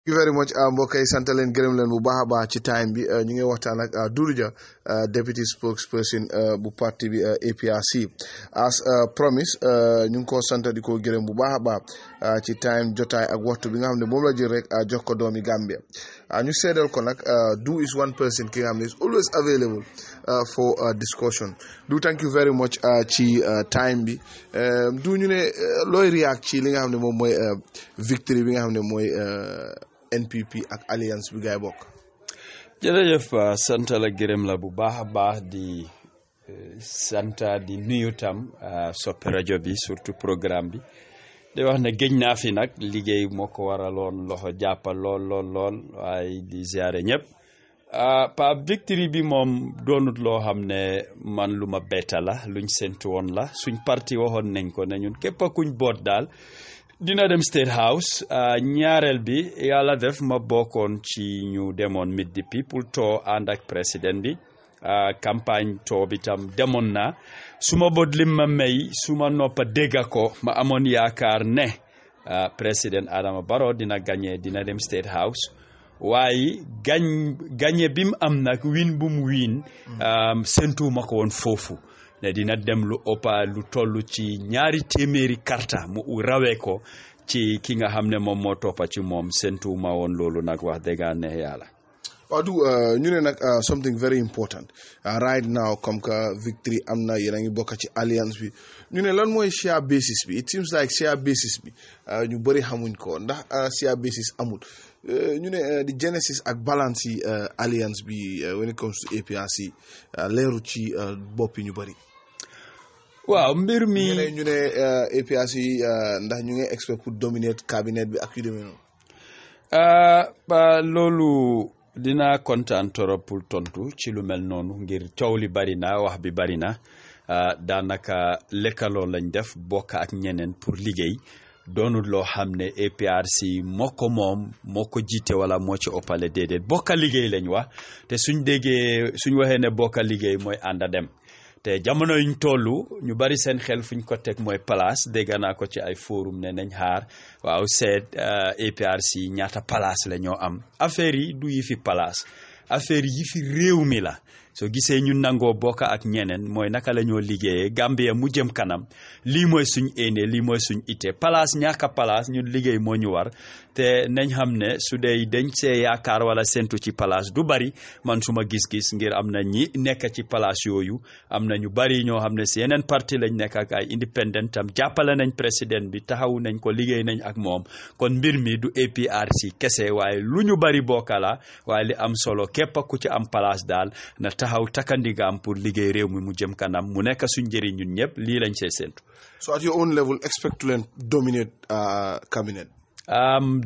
Thank you very much mbokk yi sant leen gërëm leen bu baax a baax ci time bi ñu ngi waxtaan ak Dudu Jah deputy spokesperson bu parti bi APRC as promise ñu ngi ko sant di ko gërëm bu baax a baax ci time jotaay ak waxtu bi nga xam ne moom la jël rek jox ko doomi Gambia ñu seedal ko nag Du is one person ki nga xam ne is always available for discussion. Du, thank you very much ci time bi Du ñu ne looy react ci li nga xam ne moom mooy victory bi nga xam ne mooy NPP ak alliance bi gaay bokk. jërëjëf sant la gërëm la bu baax di santa di nuyu tam soppe rajo bi surtout programme bi di wax ne géej naa fi nag liggéey moo ko waraloon loxo jàppal lool waaye di ziare ñëpp pa victory bi moom doonut loo xam ne man lu ma betta la luñ séntu woon la suñ parti waxoon nañ ko ne ñun képp kuñ boot daal dina dem State House ñaareel bi yàlla def ma bokkoon ci ñu demoon Meet the People to ànd ak président bi campagne to bi tam demoon na suma bot lim ma may suma noppa dégga ko ma amoon yaakaar ne président Adama Barrow dina gagné dina dem State House waaye gagné bi mu am nag win bu mu win séntu ma ko woon foofu ne dina dem lu ëppa lu toll ci 200 karta mu rawee ko ci ki nga xam ne moom moo toppa ci moom séntu ma woon loolu nag wax dëgg ne yàlla. waaw Du ñu ne nag something very important right now comme que victory am na yéen a ngi bokk ci alliance bi ñu ne lan mooy share basis bi it seems like share basis bi ñu bëri xamuñ ko ndax share basis amul ñu ne di genesis ak balance yi alliance bi when it comes to APRC leeru ci boppi ñu bëri. waaw mbir mi ñu ne APRC ndax ñu ngi expect pour dominate cabinet bi ak yu demee noonu. loolu dina kontaan torop pour tontu ci lu mel noonu ngir coow li bari na wax bi bari na daanaka lekkaloo lañ def bokk ak ñeneen pour liggéey doonul loo xam ne APRC moo ko moom moo ko jiite wala moo ci ëppale déedéet bokka liggéey lañ wax te suñ waxee ne bokka liggéey mooy ànda dem. te jamono yuñ tollu ñu bari seen xel fuñ ko teg mooy place dégg naa ko ci ay forum ne nañ xaar waaw seet APRC ñaata place la ñoo am affaire yi du yi fi place affaire yi fi réew mi la soo gisee ñu nangoo bokk ak ñeneen mooy naka la ñoo liggéeyee Gambia mu jëm kanam lii mooy suñ éene lii mooy suñ ite place ñaaka place ñun liggéey moo ñu war te nañ xam ne su dee dañ see yaakaar wala séntu ci place du bari man suma gis-gis ngir am na ñi nekk ci place yooyu am na ñu bari ñoo xam ne si yeneen parti lañ nekk ak ay independent tam jàppale nañ président bi taxaw nañ ko liggéey nañ ak moom kon mbir mi du APRC kese waaye lu ñu bari bokka la waaye li am solo képp ku ci am place daal na taxaw takandigaam pour liggéey réew mi mu jëm kanam mu nekk suñ njëriñ ñun ñëpp lii lañ see séntu. So at your own level expect to dominate cabinet.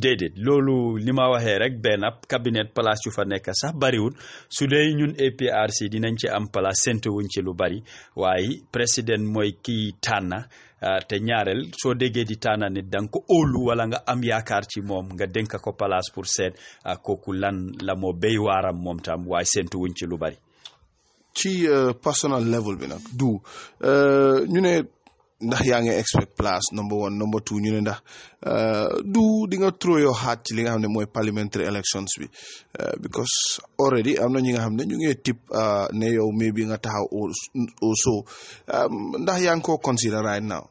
déedéet loolu li ma waxee rek benn cabinet place yu fa nekk sax bariwul su dee ñun APRC dinañ ci am place séntu wuñ ci lu bari waaye président mooy kii tànna te ñaareel soo déggee di tànna nit da nga ko óolu wala nga am yaakaar ci moom nga dénk ko place pour seet kooku lan la moo béy waaram moom tam waaye séntu wuñ ci lu bari. ci personal level bi nag Du ñu ne ndax yaa ngi expect place number 1 number 2 ñu ne ndax Du di nga throw your heart ci li nga xam ne mooy parliamentary elections bi because already am na ñi nga xam ne ñu ngi tip ne yow maybe nga taxaw also ndax yaa ngi ko consider right now.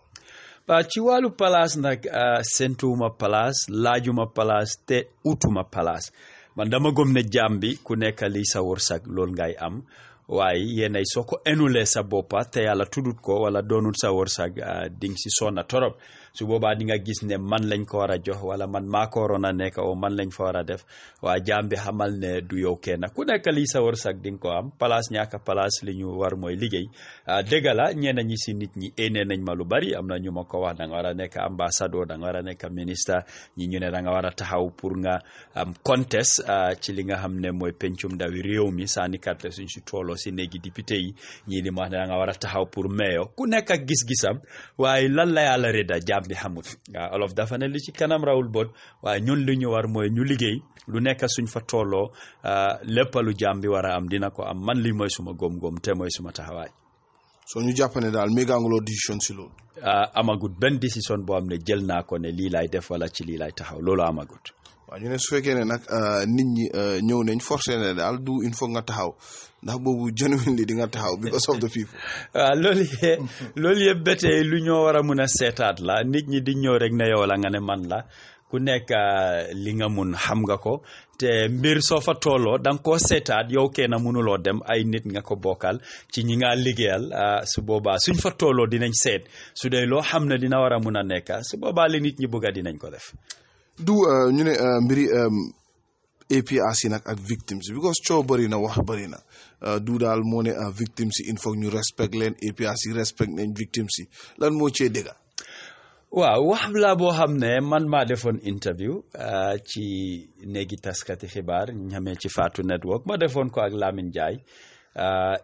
ci wàllu place nag séntuwuma place laajuma place te utuma place man dama gëm ne jaam bi ku nekk lii sa wërsëg loolu ngay am waaye yéenay soo ko enulee sa boppa te yàlla tuddut ko wala doonul sa wërsëg ding si sonna torop su boobaa di nga gis ne man lañ ko war a jox wala man maa ko waroon a nekk o man lañ fa war a def waa jaam bi xamal ne du yow kenn ku nekk lii sa wërsëg di nga ko am place ñaaka place li ñu war mooy liggéey dëgg la ñenn ñi si nit ñi énee nañ ma lu bari am na ñu ma ko wax da nga war a nekk ambassadeur da nga war a nekk ministre ñi ñu ne da nga war a taxaw pour nga am contest ci li nga xam ne mooy pencum ndawi réew mi sànni carte suñ si tooloo si néegi député yi ñii di ma wax ne da nga war a taxaw pour mayor ku nekk ak gis-gisam waaye lan la yàlla rëdda jaam bi xamut olof dafa ne li ci kanam rawul bot waaye ñun li ñu war mooy ñu liggéey lu nekk suñ fa tolloo lépp lu jaam bi war a am dina ko am man li mooy suma góom-góom te mooy suma taxawaay. so ñu jàpp ne daal ménganguloo décision si loolu. amagut benn décision boo xam ne jël naa ko ne lii laay def wala ci lii laay taxaw loolu amagut. waaw ñu ne su fekkee ne nag nit ñi ñëw nañ forcé ne daal du il faut nga taxaw ndax boobu genuinely di nga taxaw because of the people. waaw loolu yëpp ba tey lu ñoo war a mun a seetaat la nit ñi di ñëw rek ne yow la nga ne man la ku nekk li nga mun xam nga ko te mbir soo fa tolloo da nga koo seetaat yow kenn mënuloo dem ay nit nga ko bokkal ci ñi nga liggéeyal su boobaa suñ fa tolloo dinañ seet su dee loo xam ne dina war a mun a nekk su boobaa li nit ñi bëgg dinañ ko def. du ñu ne mbiri APRC nag ak victims because coow bëri na wax bëri na du daal moo ne victims yi il faut ñu respect leen APRC respect nañ victims yi lan moo cee dégga. waaw wax la boo xam ne man maa defoon interview ci néegi taskati xibaar ñamee ci Fatou Network ma defoon ko ak Lamine Ndiaye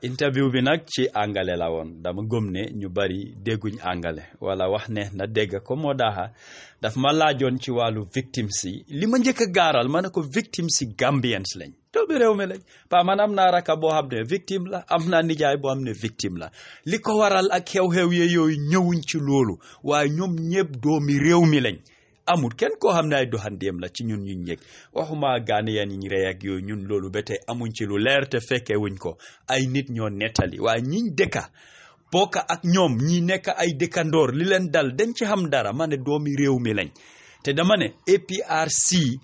interview bi nag ci angale la woon dama gëm ne ñu bari dégguñ angale wala wax ne na dégg ko moo daaxa daf ma laajoon ci wàllu victims yi li ma njëkk a gaaral ma ne ko victims yi Gambians lañ doomi réew mi lañ pa man am naa raka boo xam ne victime la am naa nijaay boo xam ne victime la li ko waral ak xew-xew yooyu ñëwuñ ci loolu waaye ñoom ñëpp doomi réew mi lañ amul kenn koo xam ne ay doxandéem la ci ñun ñun ñëg waxuma Ghanaian yi ñu rey ak yooyu ñun loolu ba tey amuñ ci lu leer te fekkee wuñ ko ay nit ñoo nettali waaye ñiñ dëkka bokka ak ñoom ñi nekk ay dëkkandoor li leen dal dañ ci xam dara ma ne doomi réew mi lañ te dama ne APRC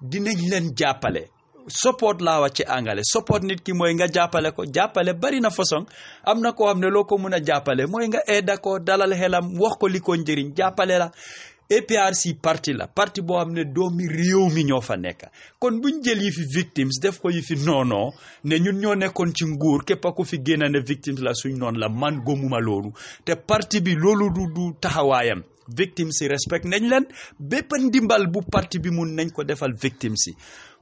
dinañ leen jàppale support laa wax ci angale support nit ki mooy nga jàppale ko jàppale bari na façon am na koo xam ne loo ko mun a jàppale mooy nga aida ko dalal xelam wax ko li ko njëriñ jàppale la APRC parti la parti boo xam ne doomi réew mi ñoo fa nekk kon buñ jël yi fi victims def ko yi fi noonoo ne ñun ñoo nekkoon ci nguur képp ku fi génn ne victims la suñ noonu la man gomuma loolu te parti bi loolu du taxawaayam victims yi respect nañ leen bépp ndimbal bu parti bi mun nañ ko defal victims yi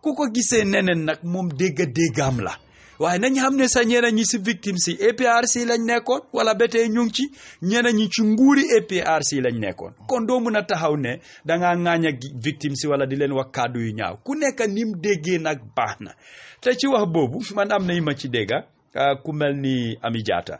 ku ko gisee neneen nag moom déggaam la waaye nañ xam ne sa ñeneen ñi si victimes yi APRC lañ nekkoon wala ba tey ñu ngi ci ñeneen ñi ci nguuri APRC lañ nekkoon kon doo mun a taxaw ne dangaa ŋaañ ak victimes yi wala di leen wax kàddu yu ñaaw ku nekk ni mu déggee nag baax na te ci wax boobu man am na yi ma ci dégga ku mel ni Ami Jatta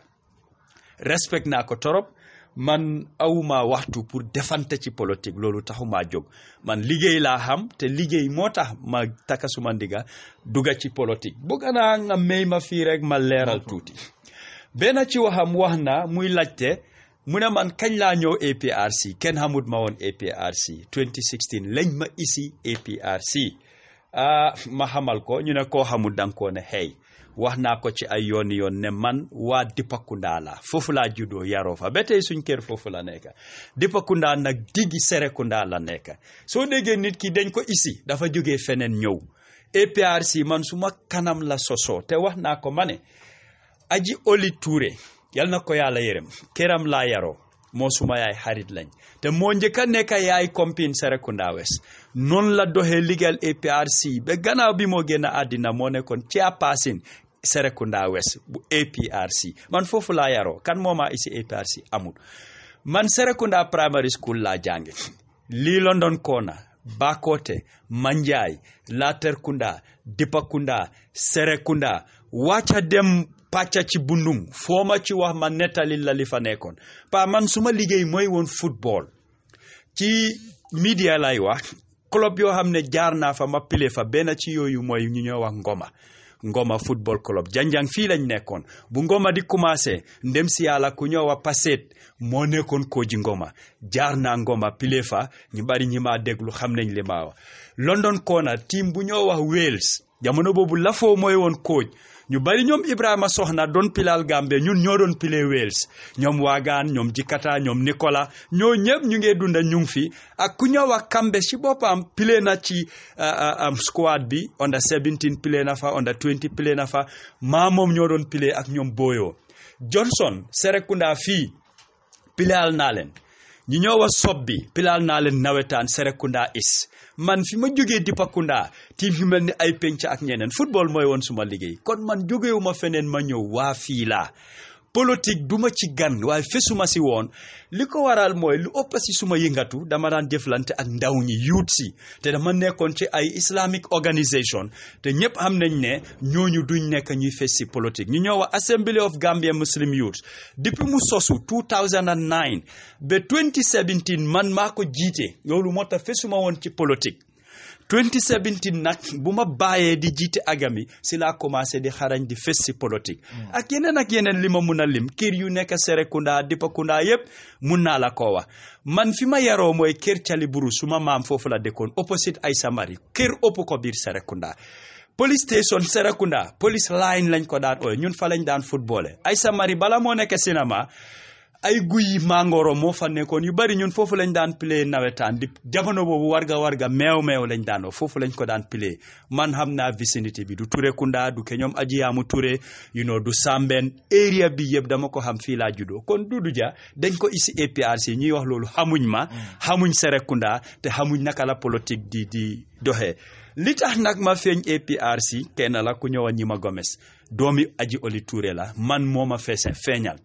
respect naa ko torop man awuma waxtu pour defante ci politique loolu taxuma jóg man liggéey laa xam te liggéey moo tax ma taka suma ndiga duga ci politique bëgg naa nga may ma fii rek ma leeral tuuti benn ci waxam wax na muy laajte mu ne man kañ laa ñëw APRC kenn xamut ma woon APRC 2016 lañ ma isi APRC ma xamal ko ñu ne koo xamut danga koo ne xëy wax naa ko ci ay yoon ne man waa Dipakunda la foofu laa juddoo yaroo fa ba tey suñ kër foofu la nekk Dipakunda nag diggi Serekunda la nekk soo déggee nit ki dañ ko isi dafa jógee feneen ñëw APRC man suma kanam la sosoo te wax naa ko ma ne Aji Oli Touré yal na ko yàlla yërëm këram laa yaroo moo suma yaay xarit lañ te moo njëkk a nekk yaay compine Serekunda West noonu la doxee liggéeyal APRC ba gannaaw bi moo génn àddina moo nekkoon chairperson Serekunda West bu APRC man foofu laa yaroo kan moo ma isi APRC amul man Serekunda primary school laa jànge lii London Corner Bakote Manjai Latrikunda Dipakunda Serekunda wàcca dem pàcca ci Bundung foo ma ci wax ma nettali la li fa nekkoon pa man suma liggéey mooy woon football ci media lay wax club yoo xam ne jaar naa fa ma pile fa benn ci yooyu mooy ñu ñoo wax Ngoma football club janjang fii lañ nekkoon bu Ngoma di commencé ndem si yàlla ku ñoo wax Passet moo nekkoon koji Ngoma jaar naa Ngoma pile fa ñu bari ñi ma déglu xam nañ li ma wax London Corner team bu ñoo wax Wales jamono boobu Lafoo mooy woon coach ñu bari ñoom Ibrahima Soxna doon pilal Gambie ñun ñoo doon pile Wales ñoom Wagan ñoom Jikata ñoom Nicola ñoo ñëpp ñu ngi dunda ñu ngi fi ak ku ñëw wax Kambe ci boppam pile na ci squad bi under 17 pile na fa under 20 pile na fa maa moom ñoo doon pile ak ñoom Boyo Johnson Serekunda fii pilal naa leen ñi ñoo wax sob bi pilal naa leen nawetaan Serekunda is man fi ma jógee Dipakunda team yu mel ni ay penc ak ñeneen football mooy woon suma liggéey kon man jógewuma feneen ma ñëw waa fii laa politique duma ci gan waaye fesuma si woon li ko waral mooy lu ëpp si suma yëngatu dama daan jëflante ak ndaw ñi youth si te dama nekkoon ci ay islamic organisation te ñëpp xam nañ ne ñooñu duñ nekk ñuy fes si politique ñu ñëw wax Assembly of Gambia Muslim Youth depuis mu sosu 2009 ba 2017 man maa ko jiite loolu moo tax fesuma woon ci politique 2017 nag bu ma bàyyee di jiite agami si laa commencé di xarañ di fes si politique ak yeneen li ma mun a lim kër yu nekk Serekunda Dipakunda yëpp mun naa la ko wax man fi ma yaroo mooy kër Cali Buru suma maam foofu la dëkkoon opposite Aïssa Mari kër ëpp ko biir Serekunda police station Serekunda police line lañ ko daan ooy ñun fa lañ daan footballé Aïssa Mari bala moo nekk cinéma ay guyi mangoro moo fa nekkoon yu bari ñun foofu lañ daan play nawetaan di jamono boobu warga meew lañ daan foofu lañ ko daan play man xam naa vicinité bi du Touré Kunda du ke ñoom Ajiyaamu Touré du Sambène area bi yëpp dama ko xam fii laa juddoo kon Dudu Jah dañ ko isi APRC ñuy wax loolu xamuñ ma xamuñ Serekunda te xamuñ naka la politique di doxee li tax nag ma feeñ APRC kenn la ku ñëwoon ñi ma Gomes doomi Aji Oli Touré la man moo ma feeñal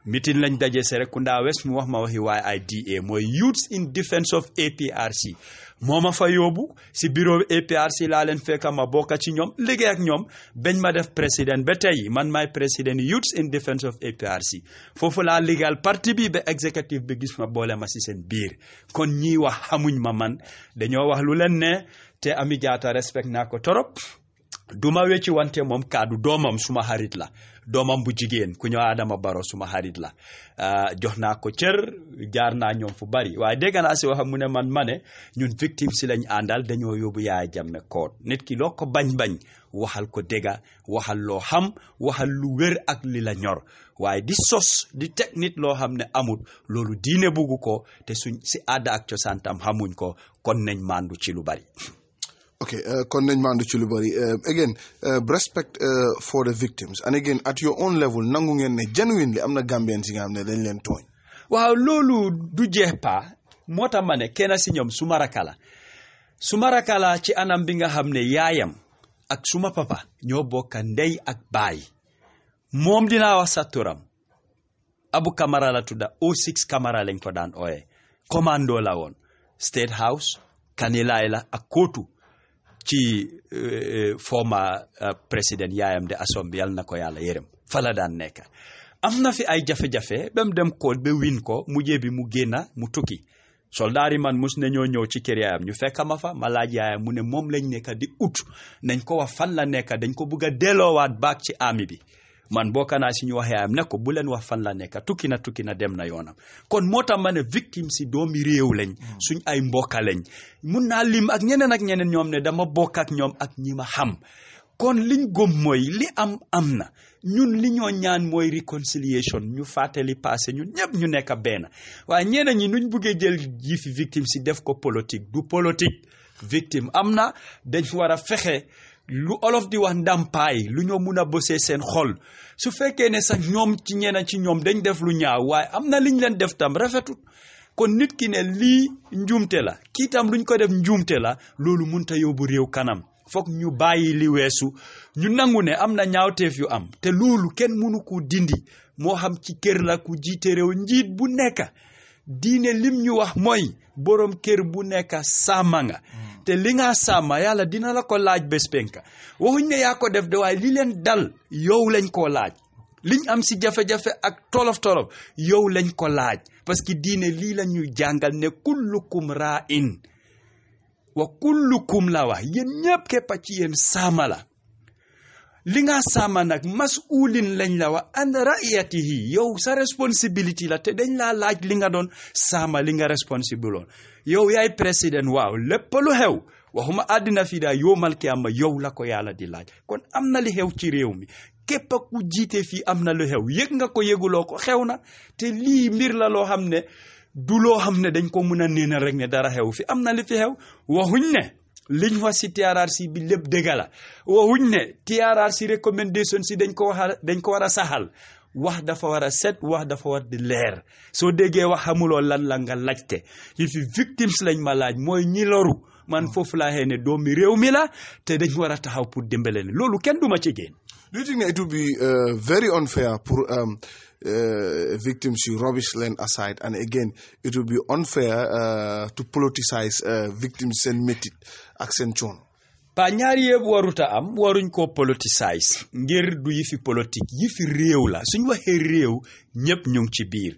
meeting lañ daje Serekunda West mu wax ma waxi YIDA mooy Youths in Defence of APRC moo ma fa yóbbu si bureau APRC laa leen fekk ma bokk ci ñoom liggéey ak ñoom bañ ma def président ba tey man maay président Youths in Defence of APRC foofu laa liggéeyal parti bi ba exécutif bi gis ma boole ma si seen biir kon ñiy wax xamuñ ma man dañoo wax lu leen ne te Ami Jatta respect naa ko torop duma wecci wante moom kaddu doomam suma xarit la doomam bu jigéen ku ñëw Adama Barrow suma xarit la jox naa ko cër jaar naa ñoom fu bari waaye dégg naa si waxam mu ne man ma ne ñun victime si lañ àndal dañoo yóbbu Yaya Jammeh koot nit ki loo ko bañ waxal ko dégga waxal loo xam waxal lu wér ak li la ñor waaye di sos di teg nit loo xam ne amut loolu diine buggu ko te suñ si aada ak cosaan tam xamuñ ko kon nañ mandu ci lu bari. Okay, kon nañ mandu ci lu bari again respect for the victims and again at your own level nangu ngeen ne genuinely am na Gambians yi nga xam ne dañ leen tooñ. waaw loolu du jeex pa moo tax ma ne kenn si ñoom suma rakka la ci anam bi nga xam ne yaayam ak suma papa ñoo bokk ndey ak baay moom dinaa wax sa turam Abu Kamara la tudda O6 Kamara lañ ko daan ooye commando la woon State House Kanilaay la ak kootu ci former président yaayam de Assombi yal na ko yàlla yërëm fa la daan nekk am na fi ay jafe-jafe ba mu dem kool ba win ko mujjee bi mu génna mu tukki soldaar yi man mus nañoo ñëw ci kër yaayam ñu fekk ma fa ma laaj yaayam mu ne moom lañ nekk di ut nañ ko wax fan la nekk dañ ko bugg a delloowaat baak ci army bi man bokk naa si ñu wax yaayam ne ko bu leen wax fan la nekk tukki na dem na yoonam kon moo tax ma ne victime si doomi réew lañ suñ ay mbokka lañ mun naa lim ak ñeneen ñoom ne dama bokk ak ñoom ak ñi ma xam kon liñ gëm mooy li am na ñun li ñoo ñaan mooy réconciliation ñu fàttali passé ñun ñëpp ñu nekk benn waaye ñeneen ñi nuñ buggee jël yi fi victime si def ko politique du politique victime am na dañ war a fexe lu olof di wax ndàmpaay lu ñoo mun a bosee seen xol su fekkee ne sax ñoom ci ñeneen ci ñoom dañ def lu ñaaw waaye am na liñ leen def tam rafetut kon nit ki ne lii njuumte la kii tam luñ ko def njuumte la loolu munta yóbbu réew kanam foog ñu bàyyi li weesu ñu nangu ne am na ñaawteef yu am te loolu kenn mënu ko dindi moo xam ci kër la ku jiite réew njiit bu nekk diine lim ñu wax mooy borom kër bu nekk sàmma nga te li nga sàmma yàlla dina la ko laaj bés penka waxuñ ne yaa ko def de waaye li leen dal yow lañ ko laaj liñ am si jafe-jafe ak tolof yow lañ ko laaj parce que diine lii la ñuy jàngal ne kullukum ra'in wa kullukum la wax yéen ñëpp képpa ci yéen sàmma la li nga sàmma nag mas'ulin lañ la wax an ra'iyatihi yow sa responsibility la te dañ laa laaj li nga doon sàmma li nga responsible woon yow yaay président waaw lépp lu xew waxuma àddina fii daa yoomal ki am yow la ko yàlla di laaj kon am na li xew ci réew mi képp ku jiite fii am na lu xew yëg nga ko yëguloo ko xew na te lii mbir la loo xam ne du loo xam ne dañ ko mën a neenal rek ne dara xew fi am na li fi xew waxuñ ne liñ wax si TRRC bi lépp dëgg la waxuñ ne TRRC recommendation si dañ ko war a saxal wax dafa war a set wax dafa war di leer soo déggee wax xamuloo lan la nga laajte yi fi victimes lañ ma laaj mooy ñi loru man foofu laa xëy ne doomi réew mi la te dañ war a taxaw pour dimbale leen loolu kenn du ma ci génn. Do you think that it would be very unfair pour victims you rubbish land aside, and again it would be unfair to politicize victims seen métit ak seen coono? pa ñaari yëpp waruta am waruñ ko politicize ngir du yi fi politique yi fi réew la suñ waxee réew ñëpp ñu ngi ci biir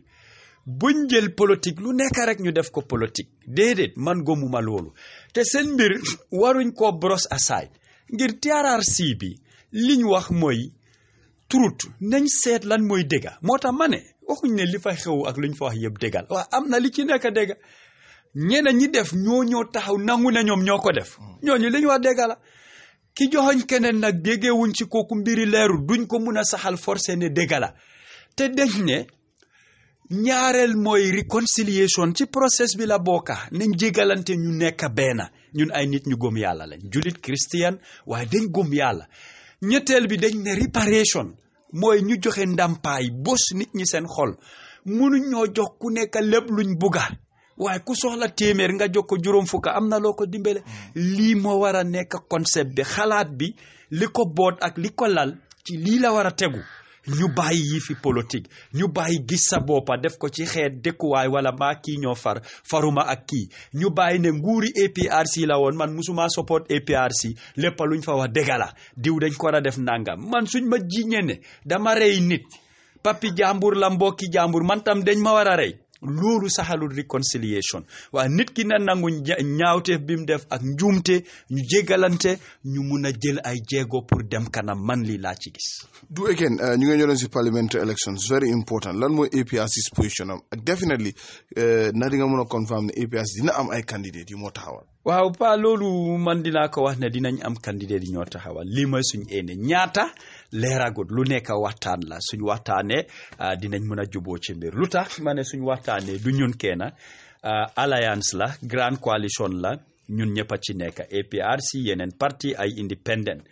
buñ jël politique lu nekk rek ñu def ko politique déedéet man gomuma loolu te seen mbir waruñ koo brosse aside ngir TRRC bi liñ wax mooy truth nañ seet lan mooy dëgga moo tax ma ne waxuñ ne li fa xew ak luñ fa wax yëpp dëggal waaw am na li ci nekk dëgga ñeneen ñi def ñoo taxaw nangu na ñoom ñoo ko def ñooñu li ñu wax dëgga la ki joxoñ keneen nag déggewuñ ci kooku mbiri leeru duñ ko mun a saxal forcé ne dëgga la te dañ ne ñaareel mooy réconciliation ci process bi la bokka nañ jégalante ñu nekk benn ñun ay nit ñu gëm yàlla lañ julit christian waaye dañ gëm yàlla ñetteel bi dañ ne réparation mooy ñu joxe ndàmpaay bos nit ñi seen xol mënuñ ñoo jox ku nekk lépp luñ bugga waaye ku soxla téeméer nga jox ko juróom fukk am na loo ko dimbale lii moo war a nekk concept bi xalaat bi li ko boot ak li ko lal ci lii la war a tegu ñu bàyyi yi fi politique ñu bàyyi gis sa boppa def ko ci xeet dëkkuwaay wala maa kii ñoo faruma ak kii ñu bàyyi ne nguuri APRC la woon man musuma support APRC lépp luñ fa wax dëgg la diw dañ ko war a def nangam man suñ ma jiñee ne dama rey nit papi jàmbur la mbokki jàmbur man tam dañ ma war a rey loolu saxalul réconciliation waaye nit ki na nangu ñaawteef bi mu def ak njuumte ñu jégalante ñu mun a jël ay jéego pour dem kanam man lii laa ci gis. du again ñu ngi ñëwoon si parliamentary elections very important lan mooy APRC's position am ak definitely na di nga mën a confirm ne APRC dina am ay candidates yu moo taxawal. waaw pa loolu man dinaa ko wax ne dinañ am candidat yi ñoo taxawal lii mooy suñu éene ñaata leeragut lu nekk waxtaan la suñ waxtaanee dinañ mën a juboo ci mbir lu tax ma ne suñ waxtaanee du ñun kenn alliance la grande coalition la ñun ñëpp a ci nekk APRC yeneen parti ay independent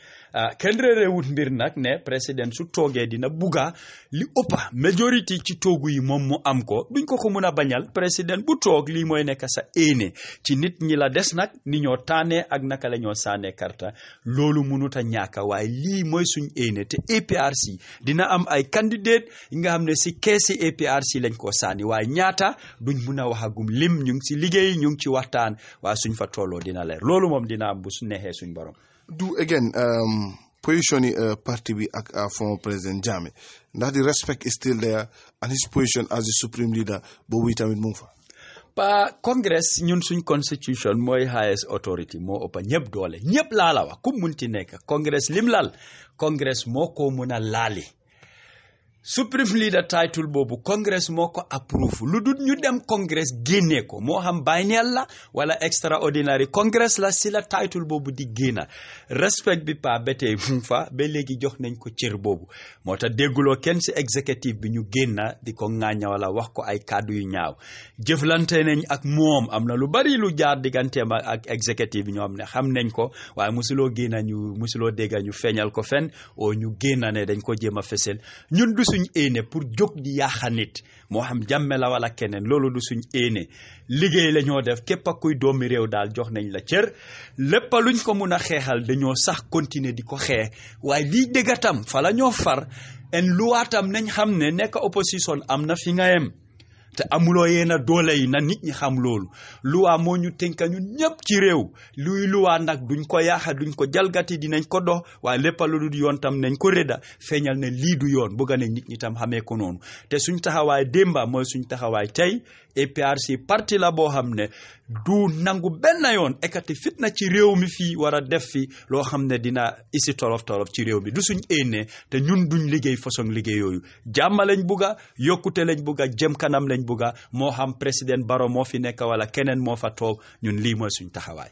kenn réerewut mbir nag ne président su toogee dina bugga li ëppa majorité ci toogu yi moom mu am ko duñ ko mun a bañal président bu toog lii mooy nekk sa éene ci nit ñi la des nag ni ñoo taanee ak naka la ñoo saanee karta loolu mënut a ñàkk waaye lii mooy suñ éene te APRC dina am ay candidate yi nga xam ne si keesi APRC lañ ko saani waaye ñaata duñ mun a waxagum lim ñu ngi si liggéey ñu ngi ci waxtaan waaye suñ fa tolloo dina leer loolu moom dina am bu su neexee suñ borom. du again position party bi ak former president Jammeh ndax the respect is still there and his position as the supreme leader boobu tamit mu ngi fa. pa congress ñun suñ constitution mooy highest authority moo ëppa ñëpp doole ñëpp laa la wax ku munti nekk congress lim lal congress moo ko mun a laali supreme leader title boobu congress moo ko approve lu dul ñu dem congress génnee ko moo xam biennial la wala extraordinary congress la si la title boobu di génna respect bi pa ba tey mu fa ba léegi jox nañ ko cër boobu moo tax dégguloo kenn si executive bi ñu génna di ko ŋaaña wala wax ko ay kàddu yu ñaaw jëflante nañ ak moom am na lu bari lu jaar digganteem ak executive bi ñoo xam ne xam nañ ko waaye musuloo dégga ñu feeñal ko fen o ñu génna ne dañ ko jéem a fesel ñun du suñ éene pour jóg di yaaxa nit moo xam Jammeh la wala keneen loolu du suñ éene liggéey la ñoo def képp a kuy doomi réew daal jox nañ la cër lépp luñ ko mun a xeexal dañoo sax continuer di ko xeex waaye lii dëggatam fa la ñoo far en luwaatam nañ xam ne nekk opposition am na fi nga yem te amuloo yeena doole yi na nit ñi xam loolu luwaa moo ñu tënka ñun ñëpp ci réew luy luwaa nag duñ ko yaaxa duñ ko jalgati dinañ ko dox waaye lépp lu dul yoon tam nañ ko rëdda feeñal ne lii du yoon bëgg ne nit ñi tam xamee ko noonu te suñ taxawaay démba mooy suñ taxawaay tey APRC parti la boo xam ne du nangu benn yoon ekati fitna ci réew mi fii war a def fi loo xam ne dina isi tolof ci réew mi du suñ éene te ñun duñ liggéey façon liggéey yooyu jàmm lañ bugga yokkute lañ bugga jëm kanam lañ bugga moo xam président Barrow moo fi nekk wala keneen moo fa toog ñun lii mooy suñ taxawaay.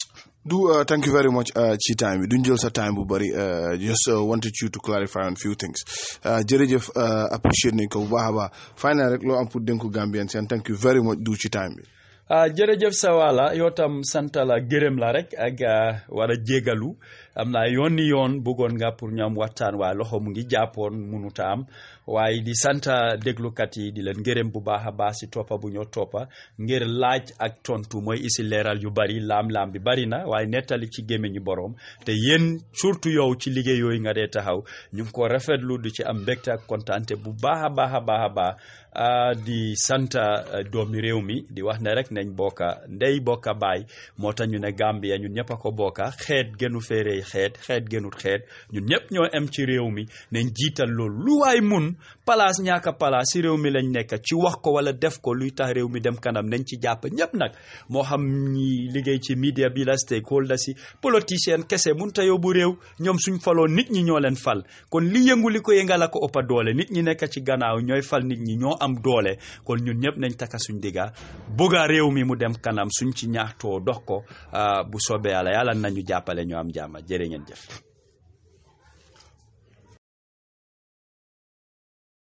Thank you very much ci time bi duñ jël sa time bu bari just wanted you to clarify on few things jërëjëf appreciate nañ ko bu baax a baax final rek loo am pour dénku Gambien seen thank you very much du ci time bi. jërëjëf sa wala yow tam sant la gërëm la rek ak war a jégalu am naa yoon bëggoon nga pour ñu am waxtaan waaye loxo mu ngi jàppoon mënuta am waaye di sant déglukat yi di leen gërëm bu baax a baax si toppa bu ñoo toppa ngir laaj ak tontu mooy isi leeral yu bari laam-laam bi bari na waaye nettali ci gémmiñu borom te yéen surtout yow ci liggéey yooyu nga dee taxaw ñu ngi ko rafetlu di ci am mbégte ak kontaante bu baax a baax di sant doomi réew mi di wax ne rek nañ bokka ndey bokka baay moo tax ñu ne Gambia ñun ñëpp a ko bokka xeet gënu féeree xeet gënut xeet ñun ñëpp ñoo em ci réew mi nañ jiital loolu lu waay mun palaas ñaaka palaas si réew mi lañ nekk ci wax ko wala def ko luy tax réew mi dem kanam nañ ci jàpp ñëpp nag moo xam ñi liggéey ci media bi la stakeholder si politicien kese mun ta yóbbu réew ñoom suñ faloo nit ñi ñoo leen fal kon li yëngu li ko yëngal ko ëppa doole nit ñi nekk ci gannaaw ñooy fal nit ñi ñoo am doole kon ñun ñëpp nañ taka suñ digga bëgga réew mi mu dem kanam suñ ci ñaaxtoo dox ko bu soobee yàlla nañu jàppale ñu am jàmm jërë ngeen jëf